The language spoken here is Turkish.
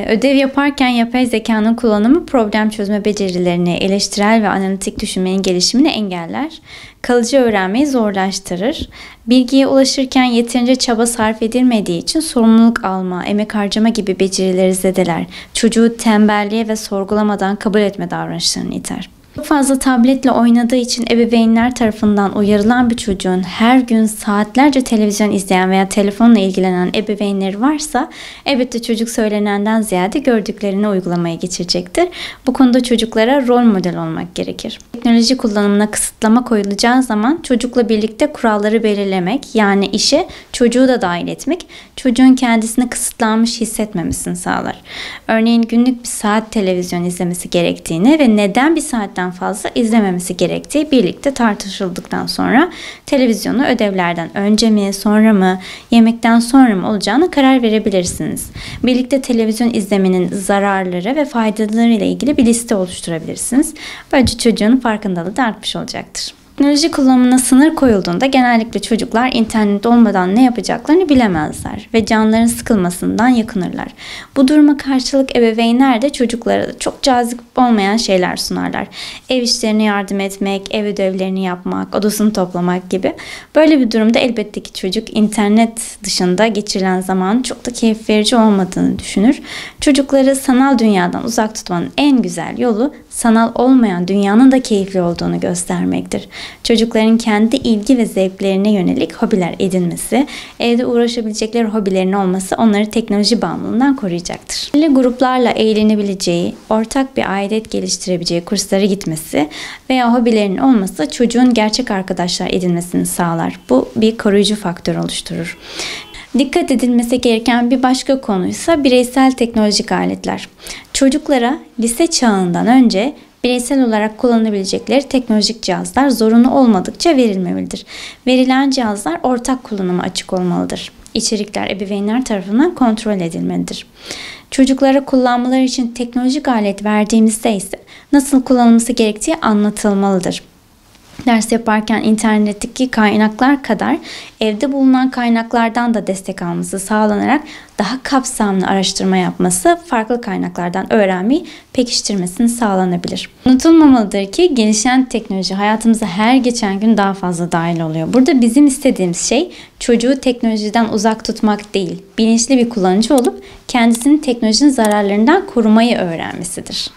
Ödev yaparken yapay zekanın kullanımı problem çözme becerilerini, eleştirel ve analitik düşünmenin gelişimini engeller, kalıcı öğrenmeyi zorlaştırır. Bilgiye ulaşırken yeterince çaba sarf edilmediği için sorumluluk alma, emek harcama gibi becerileri zedeler. Çocuğu tembelliğe ve sorgulamadan kabul etme davranışlarını iter. Çok fazla tabletle oynadığı için ebeveynler tarafından uyarılan bir çocuğun her gün saatlerce televizyon izleyen veya telefonla ilgilenen ebeveynleri varsa elbette çocuk söylenenden ziyade gördüklerini uygulamaya geçirecektir. Bu konuda çocuklara rol model olmak gerekir. Teknoloji kullanımına kısıtlama koyulacağı zaman çocukla birlikte kuralları belirlemek, yani işe çocuğu da dahil etmek, çocuğun kendisini kısıtlanmış hissetmemesini sağlar. Örneğin günlük bir saat televizyon izlemesi gerektiğini ve neden bir saatten fazla izlememesi gerektiği birlikte tartışıldıktan sonra televizyonu ödevlerden önce mi, sonra mı, yemekten sonra mı olacağına karar verebilirsiniz. Birlikte televizyon izlemenin zararları ve faydaları ile ilgili bir liste oluşturabilirsiniz. Böylece çocuğun farkındalığı da artmış olacaktır. Teknoloji kullanımına sınır koyulduğunda genellikle çocuklar internet olmadan ne yapacaklarını bilemezler ve canlarının sıkılmasından yakınırlar. Bu duruma karşılık ebeveynler de çocuklara çok cazip olmayan şeyler sunarlar. Ev işlerine yardım etmek, ev ödevlerini yapmak, odasını toplamak gibi. Böyle bir durumda elbette ki çocuk internet dışında geçirilen zamanın çok da keyif verici olmadığını düşünür. Çocukları sanal dünyadan uzak tutmanın en güzel yolu sanal olmayan dünyanın da keyifli olduğunu göstermektir. Çocukların kendi ilgi ve zevklerine yönelik hobiler edinmesi, evde uğraşabilecekleri hobilerin olması onları teknoloji bağımlılığından koruyacaktır. Belirli gruplarla eğlenebileceği, ortak bir aidiyet geliştirebileceği kurslara gitmesi veya hobilerinin olması çocuğun gerçek arkadaşlar edinmesini sağlar. Bu bir koruyucu faktör oluşturur. Dikkat edilmesi gereken bir başka konuysa bireysel teknolojik aletler. Çocuklara lise çağından önce bireysel olarak kullanabilecekleri teknolojik cihazlar zorunlu olmadıkça verilmemelidir. Verilen cihazlar ortak kullanıma açık olmalıdır. İçerikler ebeveynler tarafından kontrol edilmelidir. Çocuklara kullanmaları için teknolojik alet verdiğimizde ise nasıl kullanılması gerektiği anlatılmalıdır. Ders yaparken internetteki kaynaklar kadar evde bulunan kaynaklardan da destek alması sağlanarak daha kapsamlı araştırma yapması, farklı kaynaklardan öğrenmeyi pekiştirmesini sağlanabilir. Unutulmamalıdır ki gelişen teknoloji hayatımıza her geçen gün daha fazla dahil oluyor. Burada bizim istediğimiz şey çocuğu teknolojiden uzak tutmak değil, bilinçli bir kullanıcı olup kendisini teknolojinin zararlarından korumayı öğrenmesidir.